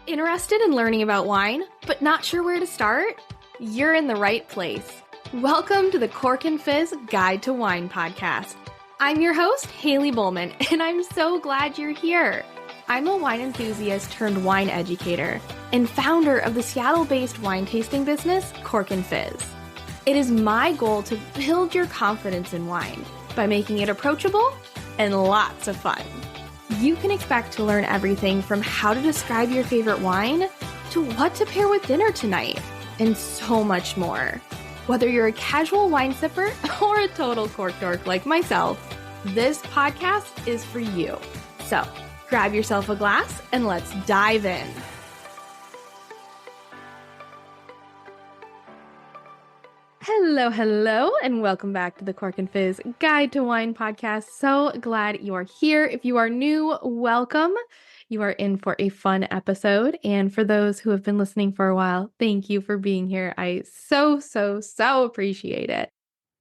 Interested in learning about wine, but not sure where to start? You're in the right place. Welcome to the Cork and Fizz Guide to Wine podcast. I'm your host, Haley Bowman, and I'm so glad you're here. I'm a wine enthusiast turned wine educator and founder of the Seattle-based wine tasting business, Cork and Fizz. It is my goal to build your confidence in wine by making it approachable and lots of fun. You can expect to learn everything from how to describe your favorite wine to what to pair with dinner tonight, and so much more. Whether you're a casual wine sipper or a total cork dork like myself, this podcast is for you. So grab yourself a glass and let's dive in. Hello, and welcome back to the Cork and Fizz Guide to Wine podcast. So glad you are here. If you are new, welcome. You are in for a fun episode. And for those who have been listening for a while, thank you for being here. I so appreciate it.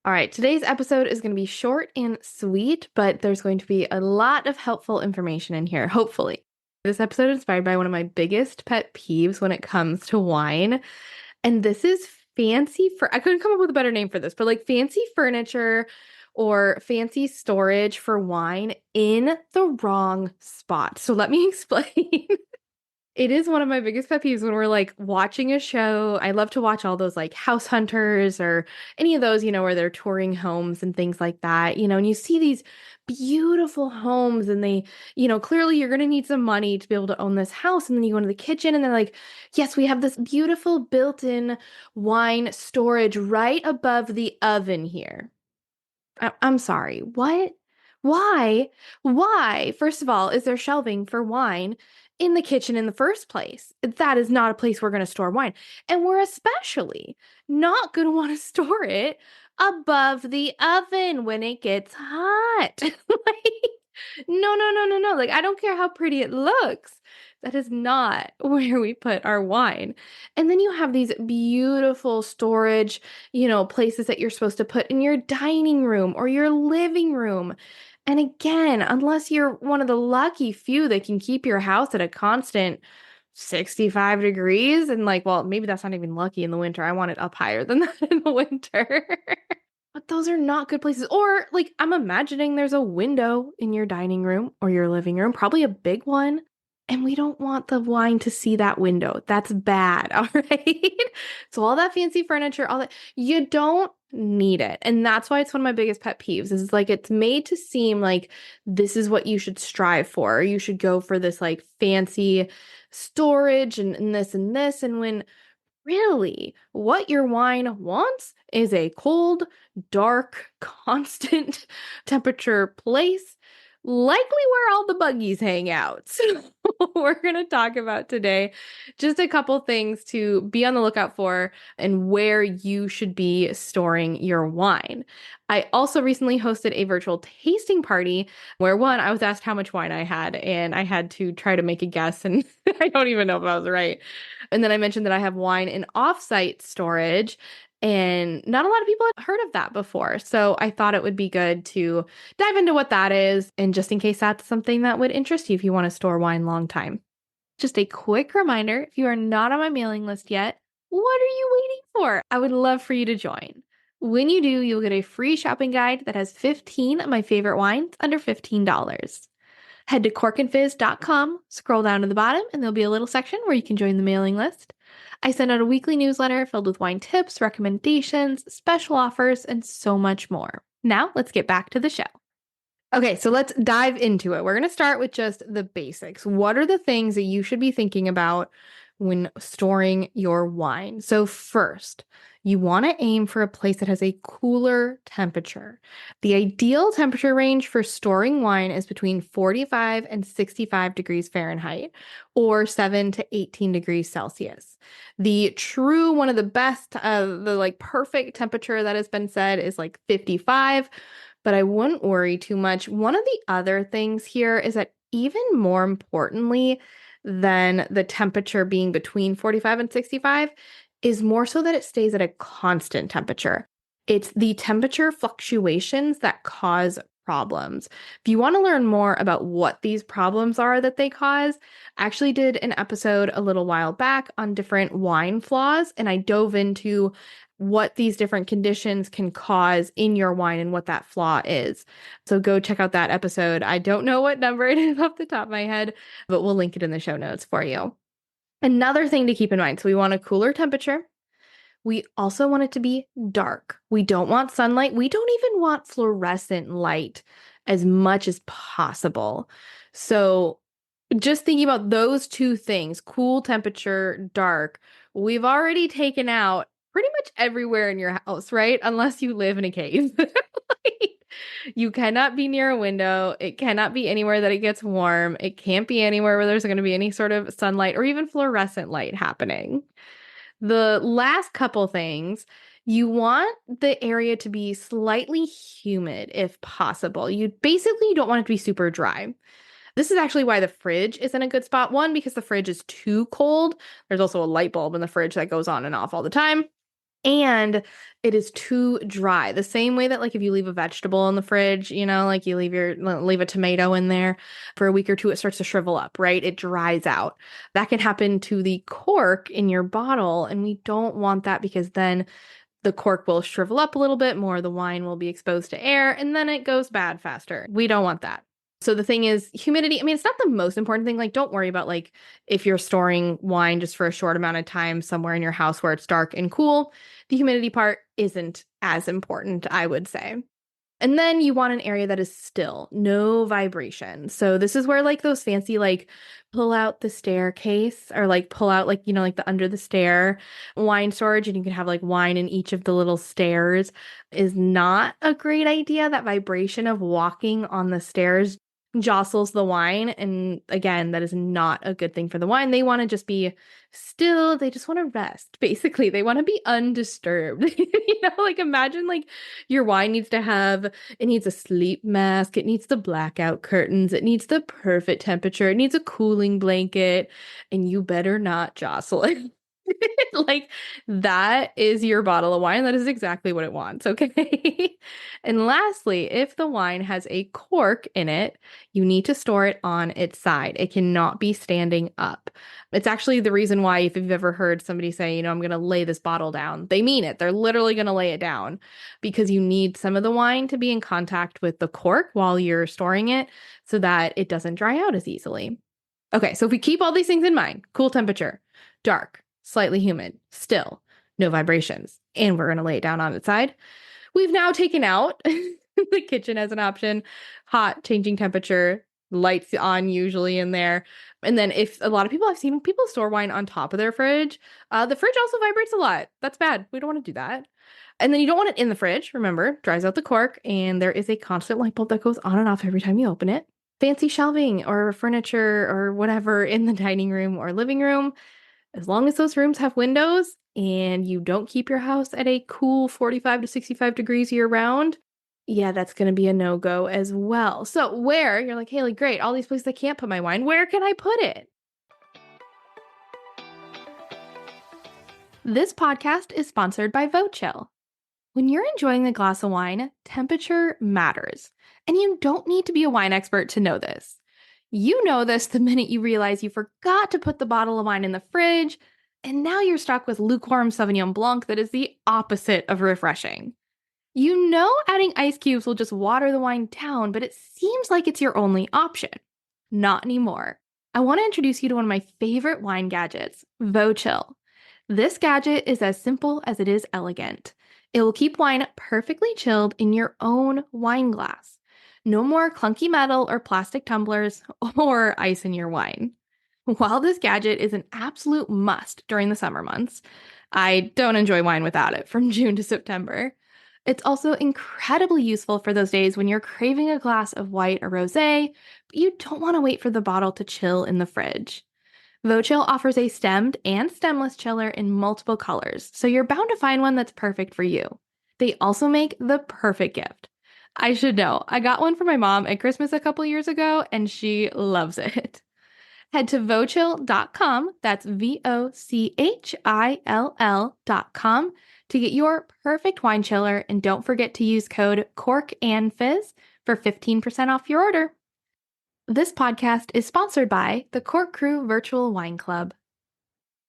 All right, today's episode is going to be short and sweet, but there's going to be a lot of helpful information in here, hopefully. This episode is inspired by one of my biggest pet peeves when it comes to wine. And this is I couldn't come up with a better name for this, but like fancy furniture or fancy storage for wine in the wrong spot. So let me explain. It is one of my biggest pet peeves when we're like watching a show. I love to watch all those like House Hunters or any of those, where they're touring homes and things like that, and you see these beautiful homes and they, clearly you're going to need some money to be able to own this house. And then you go into the kitchen and they're like, yes, we have this beautiful built-in wine storage right above the oven here. I'm sorry, what? Why? First of all, is there shelving for wine in the kitchen in the first place? That is not a place we're going to store wine. And we're especially not going to want to store it above the oven when it gets hot. No. Like, I don't care how pretty it looks. That is not where we put our wine. And then you have these beautiful storage, places that you're supposed to put in your dining room or your living room. And again, unless you're one of the lucky few that can keep your house at a constant 65 degrees and maybe that's not even lucky in the winter. I want it up higher than that in the winter. But those are not good places. Or I'm imagining there's a window in your dining room or your living room, probably a big one. And we don't want the wine to see that window. That's bad, all right? So all that fancy furniture, all that, you don't need it. And that's why it's one of my biggest pet peeves is it's made to seem like this is what you should strive for. Or you should go for this fancy storage and this and this. And when really what your wine wants is a cold, dark, constant temperature place, likely where all the buggies hang out. So we're going to talk about today just a couple things to be on the lookout for and where you should be storing your wine. I also recently hosted a virtual tasting party where I was asked how much wine I had and I had to try to make a guess and I don't even know if I was right. And then I mentioned that I have wine in offsite storage. And not a lot of people had heard of that before. So I thought it would be good to dive into what that is. And just in case that's something that would interest you if you want to store wine long time. Just a quick reminder, if you are not on my mailing list yet, what are you waiting for? I would love for you to join. When you do, you'll get a free shopping guide that has 15 of my favorite wines under $15. Head to corkandfizz.com, scroll down to the bottom, and there'll be a little section where you can join the mailing list. I send out a weekly newsletter filled with wine tips, recommendations, special offers, and so much more. Now, let's get back to the show. Okay, so let's dive into it. We're going to start with just the basics. What are the things that you should be thinking about when storing your wine? So first, you want to aim for a place that has a cooler temperature. The ideal temperature range for storing wine is between 45 and 65 degrees Fahrenheit or 7 to 18 degrees Celsius. One of the best, the perfect temperature that has been said is 55, but I wouldn't worry too much. One of the other things here is that even more importantly than the temperature being between 45 and 65 is more so that it stays at a constant temperature. It's the temperature fluctuations that cause problems. If you want to learn more about what these problems are that they cause, I actually did an episode a little while back on different wine flaws, and I dove into what these different conditions can cause in your wine and what that flaw is. So go check out that episode. I don't know what number it is off the top of my head, but we'll link it in the show notes for you. Another thing to keep in mind, so we want a cooler temperature. We also want it to be dark. We don't want sunlight. We don't even want fluorescent light as much as possible. So just thinking about those two things, cool temperature, dark, we've already taken out pretty much everywhere in your house, right? Unless you live in a cave. Like, you cannot be near a window. It cannot be anywhere that it gets warm. It can't be anywhere where there's going to be any sort of sunlight or even fluorescent light happening. The last couple things, you want the area to be slightly humid if possible. You basically don't want it to be super dry. This is actually why the fridge is in a good spot. One, because the fridge is too cold. There's also a light bulb in the fridge that goes on and off all the time. And it is too dry. The same way that like if you leave a vegetable in the fridge, like you leave a tomato in there for a week or two, it starts to shrivel up, right? It dries out. That can happen to the cork in your bottle, and we don't want that because then the cork will shrivel up a little bit more, the wine will be exposed to air, and then it goes bad faster. We don't want that. So the thing is, humidity, I mean, it's not the most important thing. Like, don't worry about like if you're storing wine just for a short amount of time somewhere in your house where it's dark and cool. The humidity part isn't as important, I would say. And then you want an area that is still, no vibration. So this is where like those fancy like pull out the staircase or like pull out like, like the under the stair wine storage, and you can have like wine in each of the little stairs is not a great idea. That vibration of walking on the stairs jostles the wine. And again, that is not a good thing for the wine. They want to just be still. They just want to rest. Basically, they want to be undisturbed. Like imagine like your wine it needs a sleep mask. It needs the blackout curtains. It needs the perfect temperature. It needs a cooling blanket, and you better not jostle it. Like that is your bottle of wine. That is exactly what it wants. Okay. And lastly, if the wine has a cork in it, you need to store it on its side. It cannot be standing up. It's actually the reason why, if you've ever heard somebody say, I'm going to lay this bottle down, they mean it. They're literally going to lay it down because you need some of the wine to be in contact with the cork while you're storing it so that it doesn't dry out as easily. Okay. So if we keep all these things in mind, cool temperature, dark, slightly humid, still, no vibrations, and we're going to lay it down on its side. We've now taken out the kitchen as an option, hot, changing temperature, lights on usually in there. And then if a lot of people, I've seen people store wine on top of their fridge, the fridge also vibrates a lot. That's bad. We don't want to do that. And then you don't want it in the fridge. Remember, dries out the cork, and there is a constant light bulb that goes on and off every time you open it. Fancy shelving or furniture or whatever in the dining room or living room. As long as those rooms have windows and you don't keep your house at a cool 45 to 65 degrees year round, yeah, that's going to be a no-go as well. So where, you're like, Haley, great, all these places I can't put my wine, where can I put it? This podcast is sponsored by VoChill. When you're enjoying a glass of wine, temperature matters. And you don't need to be a wine expert to know this. You know this the minute you realize you forgot to put the bottle of wine in the fridge, and now you're stuck with lukewarm Sauvignon Blanc that is the opposite of refreshing. You know adding ice cubes will just water the wine down, but it seems like it's your only option. Not anymore. I want to introduce you to one of my favorite wine gadgets, VoChill. This gadget is as simple as it is elegant. It will keep wine perfectly chilled in your own wine glass. No more clunky metal or plastic tumblers or ice in your wine. While this gadget is an absolute must during the summer months, I don't enjoy wine without it from June to September. It's also incredibly useful for those days when you're craving a glass of white or rosé, but you don't want to wait for the bottle to chill in the fridge. VoChill offers a stemmed and stemless chiller in multiple colors, so you're bound to find one that's perfect for you. They also make the perfect gift. I should know. I got one for my mom at Christmas a couple years ago, and she loves it. Head to vochill.com, that's VOCHILL.com, to get your perfect wine chiller, and don't forget to use code CORKANDFIZZ for 15% off your order. This podcast is sponsored by the Cork Crew Virtual Wine Club.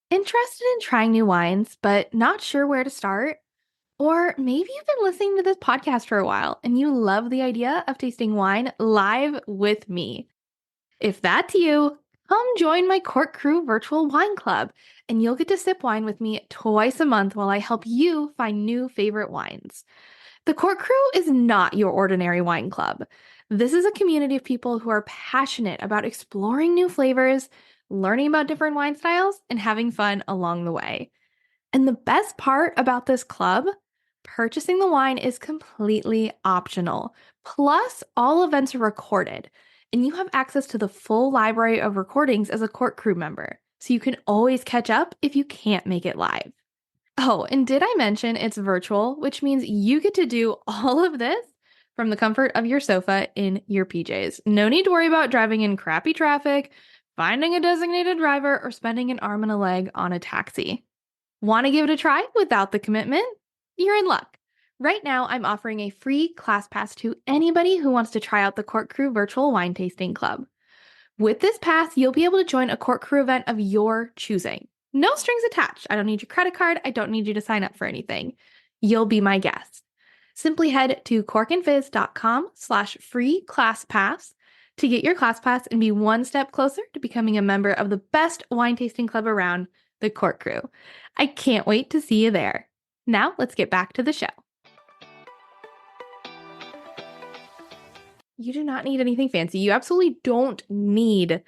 Interested in trying new wines, but not sure where to start? Or maybe you've been listening to this podcast for a while and you love the idea of tasting wine live with me. If that's you, come join my Cork Crew Virtual Wine Club, and you'll get to sip wine with me twice a month while I help you find new favorite wines. The Cork Crew is not your ordinary wine club. This is a community of people who are passionate about exploring new flavors, learning about different wine styles, and having fun along the way. And the best part about this club, purchasing the wine is completely optional. Plus, all events are recorded, and you have access to the full library of recordings as a Cork Crew member, so you can always catch up if you can't make it live. Oh, and did I mention it's virtual, which means you get to do all of this from the comfort of your sofa in your PJs. No need to worry about driving in crappy traffic, finding a designated driver, or spending an arm and a leg on a taxi. Want to give it a try without the commitment? You're in luck. Right now, I'm offering a free class pass to anybody who wants to try out the Cork Crew Virtual Wine Tasting Club. With this pass, you'll be able to join a Cork Crew event of your choosing. No strings attached. I don't need your credit card. I don't need you to sign up for anything. You'll be my guest. Simply head to corkandfizz.com/free class pass to get your class pass and be one step closer to becoming a member of the best wine tasting club around, the Cork Crew. I can't wait to see you there. Now let's get back to the show. You do not need anything fancy. You absolutely don't need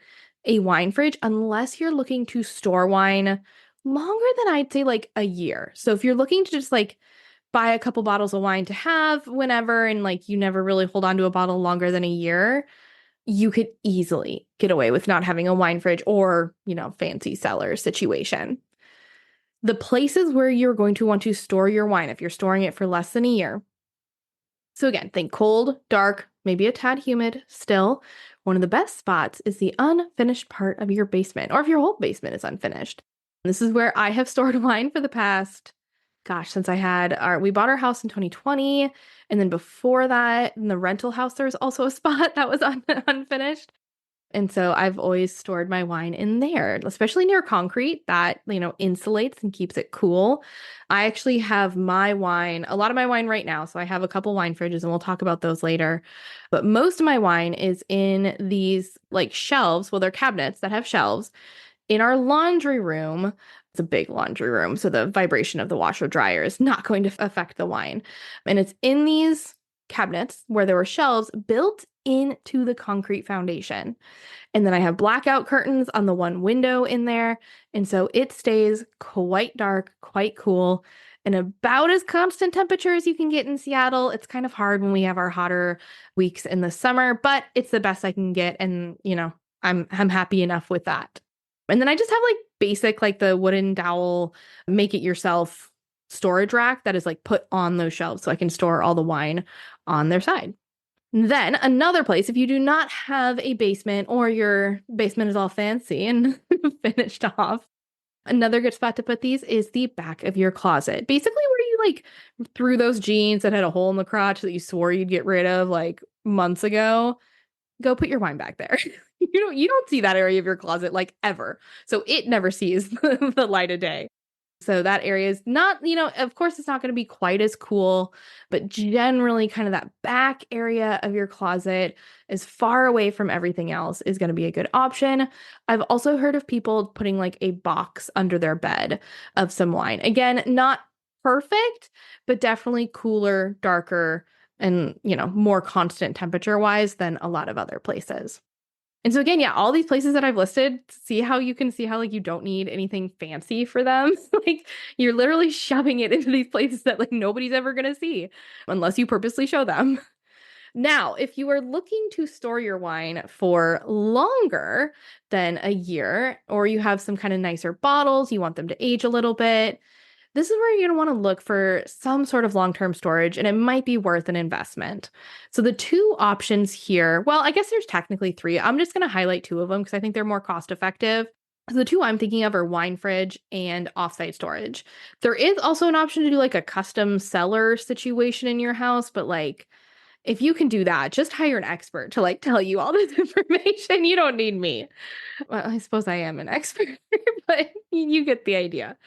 a wine fridge unless you're looking to store wine longer than I'd say like a year. So if you're looking to just like buy a couple bottles of wine to have whenever and like you never really hold on to a bottle longer than a year, you could easily get away with not having a wine fridge or, fancy cellar situation. The places where you're going to want to store your wine if you're storing it for less than a year. So again, think cold, dark, maybe a tad humid still. One of the best spots is the unfinished part of your basement, or if your whole basement is unfinished. This is where I have stored wine for the past, since we bought our house in 2020. And then before that, in the rental house, there was also a spot that was unfinished. And so I've always stored my wine in there, especially near concrete that, insulates and keeps it cool. I actually have a lot of my wine right now. So I have a couple wine fridges and we'll talk about those later. But most of my wine is in these like shelves. Well, they're cabinets that have shelves in our laundry room. It's a big laundry room. So the vibration of the washer dryer is not going to affect the wine. And it's in these cabinets where there were shelves built into the concrete foundation. And then I have blackout curtains on the one window in there. And so it stays quite dark, quite cool, and about as constant temperature as you can get in Seattle. It's kind of hard when we have our hotter weeks in the summer, but it's the best I can get. And, I'm happy enough with that. And then I just have like basic, like the wooden dowel, make it yourself storage rack that is like put on those shelves so I can store all the wine on their side. Then another place, if you do not have a basement or your basement is all fancy and finished off, another good spot to put these is the back of your closet. Basically where you like threw those jeans that had a hole in the crotch that you swore you'd get rid of like months ago. Go put your wine back there. You don't see that area of your closet like ever. So it never sees the light of day. So that area is not, of course, it's not going to be quite as cool, but generally kind of that back area of your closet as far away from everything else is going to be a good option. I've also heard of people putting like a box under their bed of some wine. Again, not perfect, but definitely cooler, darker, and, more constant temperature wise than a lot of other places. And so again, all these places that I've listed, see how like you don't need anything fancy for them. Like you're literally shoving it into these places that like nobody's ever going to see unless you purposely show them. Now, if you are looking to store your wine for longer than a year, or you have some kind of nicer bottles, you want them to age a little bit, this is where you're going to want to look for some sort of long-term storage, and it might be worth an investment. So the two options here, well, I guess there's technically three. I'm just going to highlight two of them because I think they're more cost-effective. So the two I'm thinking of are wine fridge and offsite storage. There is also an option to do like a custom cellar situation in your house, but like if you can do that, just hire an expert to like tell you all this information. You don't need me. Well, I suppose I am an expert, but you get the idea.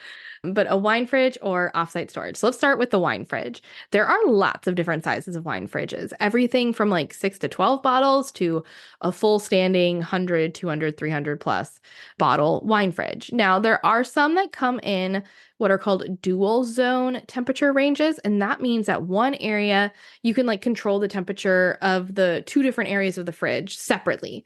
But a wine fridge or offsite storage. So let's start with the wine fridge. There are lots of different sizes of wine fridges, everything from like 6 to 12 bottles to a full standing 100, 200, 300 plus bottle wine fridge. Now, there are some that come in what are called dual zone temperature ranges. And that means that one area you can like control the temperature of the two different areas of the fridge separately.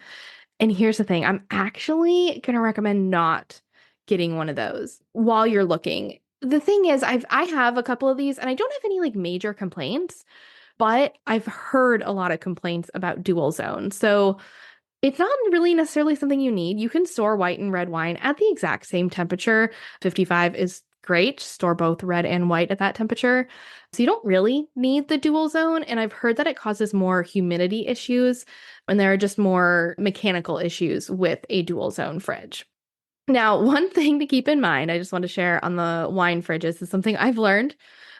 And here's the thing, I'm actually going to recommend not getting one of those while you're looking. The thing is, I have a couple of these and I don't have any like major complaints, but I've heard a lot of complaints about dual zone. So it's not really necessarily something you need. You can store white and red wine at the exact same temperature. 55 is great. Store both red and white at that temperature. So you don't really need the dual zone. And I've heard that it causes more humidity issues and there are just more mechanical issues with a dual zone fridge. Now, one thing to keep in mind, I just want to share on the wine fridges is something I've learned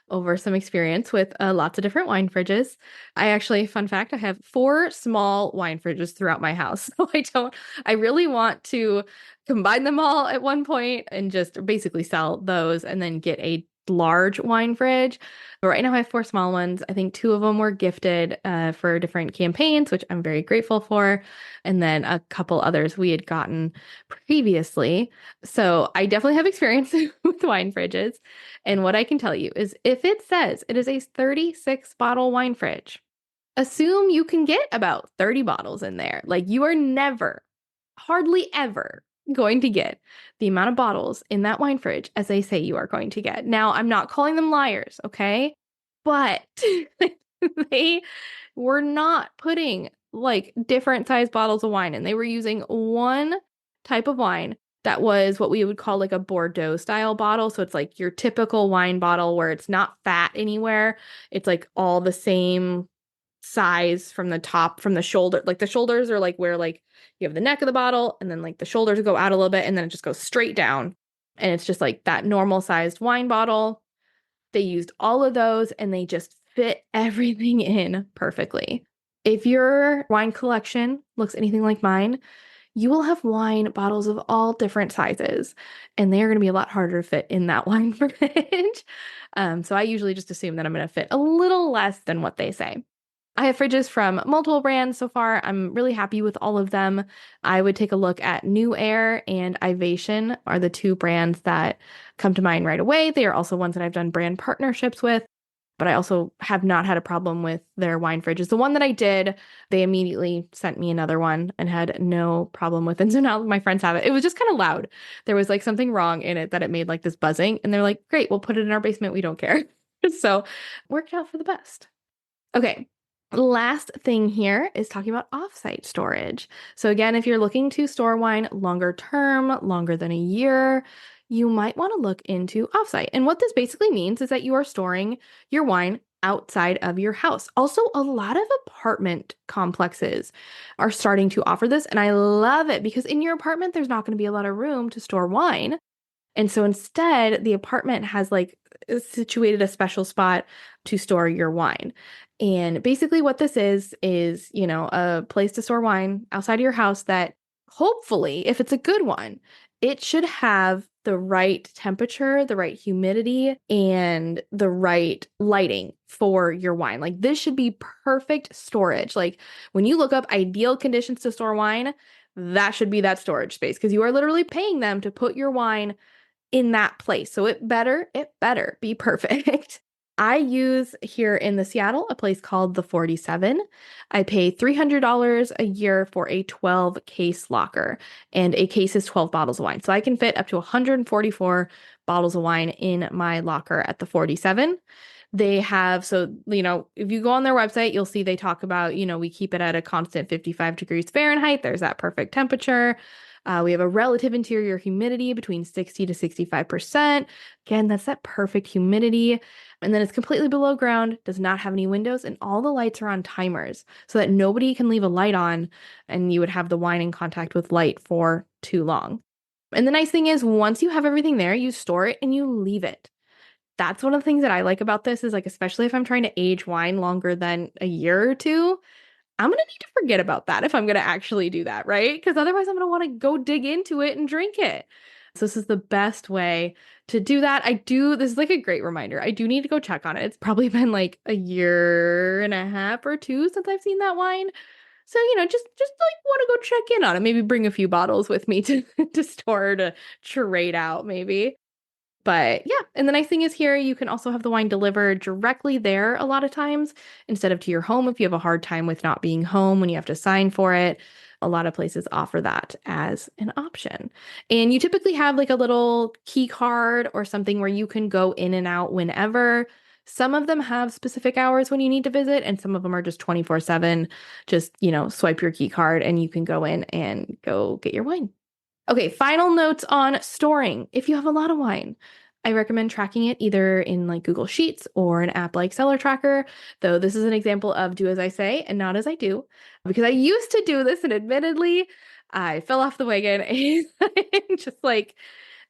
over some experience with lots of different wine fridges. I actually, fun fact, I have 4 small wine fridges throughout my house. So I really want to combine them all at one point and just basically sell those and then get a large wine fridge. But right now I have 4 small ones. I think 2 of them were gifted for different campaigns, which I'm very grateful for. And then a couple others we had gotten previously. So I definitely have experience with wine fridges. And what I can tell you is if it says it is a 36 bottle wine fridge, assume you can get about 30 bottles in there. Like you are never, hardly ever going to get the amount of bottles in that wine fridge as they say you are going to get. Now, I'm not calling them liars, okay? But they were not putting like different size bottles of wine in. They were using one type of wine that was what we would call like a Bordeaux style bottle. So it's like your typical wine bottle where it's not fat anywhere. It's like all the same size from the top, from the shoulder. Like the shoulders are like where like you have the neck of the bottle and then like the shoulders go out a little bit and then it just goes straight down. And it's just like that normal sized wine bottle. They used all of those and they just fit everything in perfectly. If your wine collection looks anything like mine, you will have wine bottles of all different sizes, and they are going to be a lot harder to fit in that wine fridge. So I usually just assume that I'm going to fit a little less than what they say. I have fridges from multiple brands so far. I'm really happy with all of them. I would take a look at New Air and Ivation are the 2 brands that come to mind right away. They are also ones that I've done brand partnerships with, but I also have not had a problem with their wine fridges. The one that I did, they immediately sent me another one and had no problem with it. So now my friends have it. It was just kind of loud. There was like something wrong in it that it made like this buzzing. And they're like, great, we'll put it in our basement. We don't care. So worked out for the best. Okay. Last thing here is talking about offsite storage. So again, if you're looking to store wine longer term, longer than a year, you might want to look into offsite. And what this basically means is that you are storing your wine outside of your house. Also, a lot of apartment complexes are starting to offer this, and I love it because in your apartment, there's not going to be a lot of room to store wine. And so instead, the apartment has like situated a special spot to store your wine. And basically what this is, a place to store wine outside of your house that hopefully, if it's a good one, it should have the right temperature, the right humidity, and the right lighting for your wine. Like this should be perfect storage. Like when you look up ideal conditions to store wine, that should be that storage space because you are literally paying them to put your wine in that place. So it better be perfect. I use here in the Seattle a place called the 47. I pay $300 a year for a 12 case locker, and a case is 12 bottles of wine. So I can fit up to 144 bottles of wine in my locker at the 47. They have, so, if you go on their website, you'll see they talk about, we keep it at a constant 55 degrees Fahrenheit. There's that perfect temperature. We have a relative interior humidity between 60 to 65%. Again, that's that perfect humidity. And then it's completely below ground, does not have any windows, and all the lights are on timers so that nobody can leave a light on and you would have the wine in contact with light for too long. And the nice thing is, once you have everything there, you store it and you leave it. That's one of the things that I like about this is like, especially if I'm trying to age wine longer than a year or two, I'm going to need to forget about that if I'm going to actually do that, right? Because otherwise I'm going to want to go dig into it and drink it. So this is the best way to do that. This is like a great reminder. I do need to go check on it. It's probably been like a year and a half or two since I've seen that wine. So, just like want to go check in on it. Maybe bring a few bottles with me to to store to trade out maybe. But yeah, and the nice thing is here, you can also have the wine delivered directly there a lot of times instead of to your home if you have a hard time with not being home when you have to sign for it. A lot of places offer that as an option. And you typically have like a little key card or something where you can go in and out whenever. Some of them have specific hours when you need to visit, and some of them are just 24/7. Just, swipe your key card and you can go in and go get your wine. Okay, final notes on storing. If you have a lot of wine, I recommend tracking it either in like Google Sheets or an app like Cellar Tracker, though this is an example of do as I say and not as I do, because I used to do this and admittedly, I fell off the wagon and just like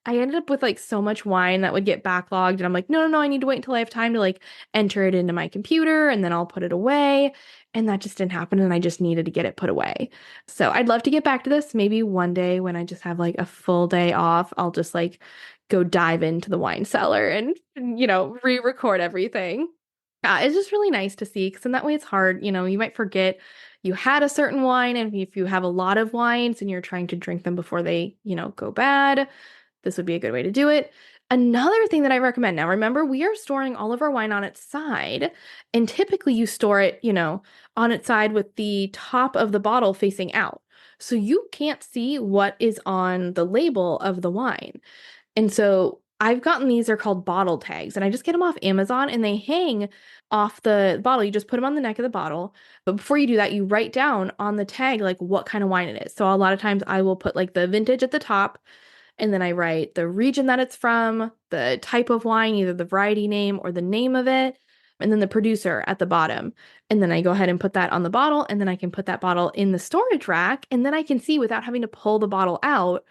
I ended up with like so much wine that would get backlogged and I'm like, no, no, no, I need to wait until I have time to like enter it into my computer and then I'll put it away. And that just didn't happen and I just needed to get it put away. So I'd love to get back to this. Maybe one day when I just have like a full day off, I'll just like go dive into the wine cellar and, re-record everything. It's just really nice to see because in that way it's hard. You might forget you had a certain wine and if you have a lot of wines and you're trying to drink them before they, go bad, this would be a good way to do it. Another thing that I recommend now, remember, we are storing all of our wine on its side, and typically you store it, on its side with the top of the bottle facing out. So you can't see what is on the label of the wine. And so I've gotten these, they're called bottle tags, and I just get them off Amazon and they hang off the bottle. You just put them on the neck of the bottle. But before you do that, you write down on the tag, like what kind of wine it is. So a lot of times I will put like the vintage at the top. And then I write the region that it's from, the type of wine, either the variety name or the name of it, and then the producer at the bottom. And then I go ahead and put that on the bottle, and then I can put that bottle in the storage rack, and then I can see without having to pull the bottle out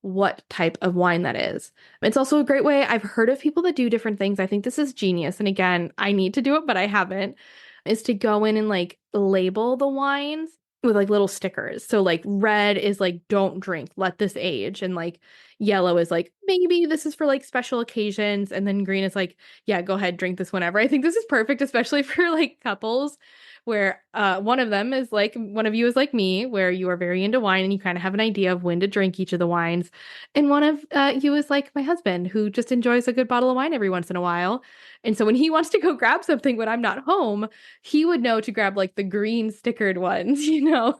what type of wine that is. It's also a great way. I've heard of people that do different things. I think this is genius. And again, I need to do it, but I haven't, is to go in and like label the wines with like little stickers. So like red is like don't drink, let this age, and like yellow is like maybe this is for like special occasions, and then green is like yeah, go ahead, drink this whenever. I think this is perfect especially for like couples where one of them is like one of you is like me where you are very into wine and you kind of have an idea of when to drink each of the wines, and one of you is like my husband who just enjoys a good bottle of wine every once in a while. And so when he wants to go grab something when I'm not home, he would know to grab like the green stickered ones,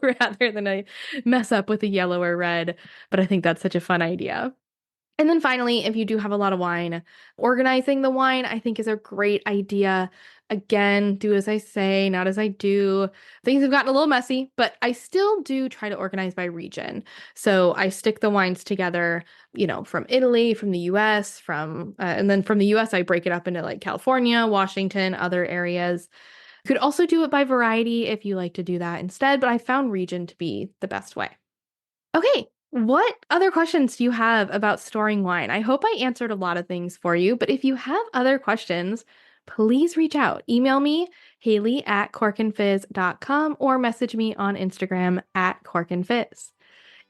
rather than I mess up with the yellow or red. But I think that's such a fun idea. And then finally, if you do have a lot of wine, organizing the wine, I think is a great idea. Again, do as I say, not as I do. Things have gotten a little messy, but I still do try to organize by region. So I stick the wines together, from Italy, from the US, and then from the US, I break it up into like California, Washington, other areas. You could also do it by variety if you like to do that instead, but I found region to be the best way. Okay, what other questions do you have about storing wine? I hope I answered a lot of things for you, but if you have other questions, please reach out. Email me, Haley@corkandfizz.com, or message me on Instagram @corkandfizz.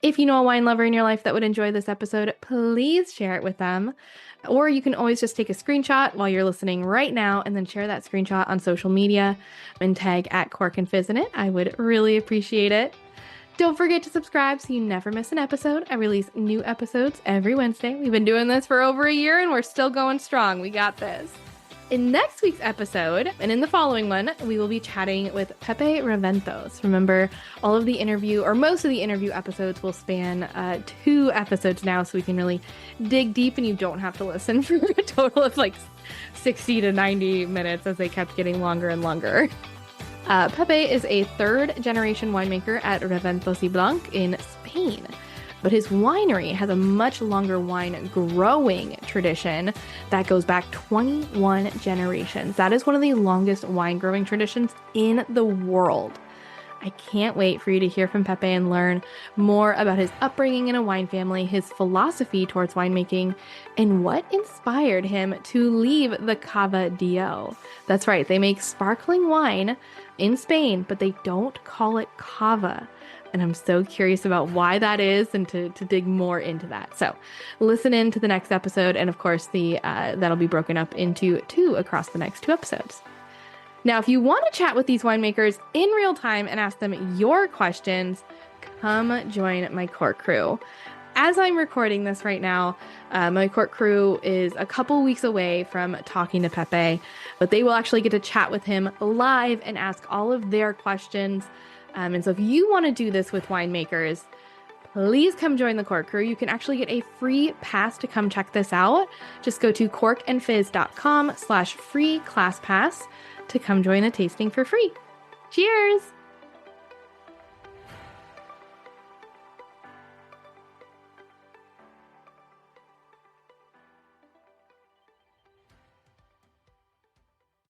If you know a wine lover in your life that would enjoy this episode, please share it with them. Or you can always just take a screenshot while you're listening right now and then share that screenshot on social media and tag @corkandfizz in it. I would really appreciate it. Don't forget to subscribe so you never miss an episode. I release new episodes every Wednesday. We've been doing this for over a year and we're still going strong. We got this. In next week's episode, and in the following one, we will be chatting with Pepe Reventos. Remember, all of the interview, or most of the interview episodes will span 2 episodes now, so we can really dig deep and you don't have to listen for a total of like 60 to 90 minutes as they kept getting longer and longer. Pepe is a 3rd-generation winemaker at Reventos y Blanc in Spain, but his winery has a much longer wine growing tradition that goes back 21 generations. That is one of the longest wine growing traditions in the world. I can't wait for you to hear from Pepe and learn more about his upbringing in a wine family, his philosophy towards winemaking, and what inspired him to leave the Cava Dio. That's right, they make sparkling wine in Spain, but they don't call it Cava. And I'm so curious about why that is and to dig more into that. So listen in to the next episode. And of course, that'll be broken up into 2 across the next 2 episodes. Now, if you want to chat with these winemakers in real time and ask them your questions, come join my court crew. As I'm recording this right now, my court crew is a couple weeks away from talking to Pepe, but they will actually get to chat with him live and ask all of their questions. And so if you want to do this with winemakers, please come join the Cork Crew. You can actually get a free pass to come check this out. Just go to corkandfizz.com/free class pass to come join a tasting for free. Cheers!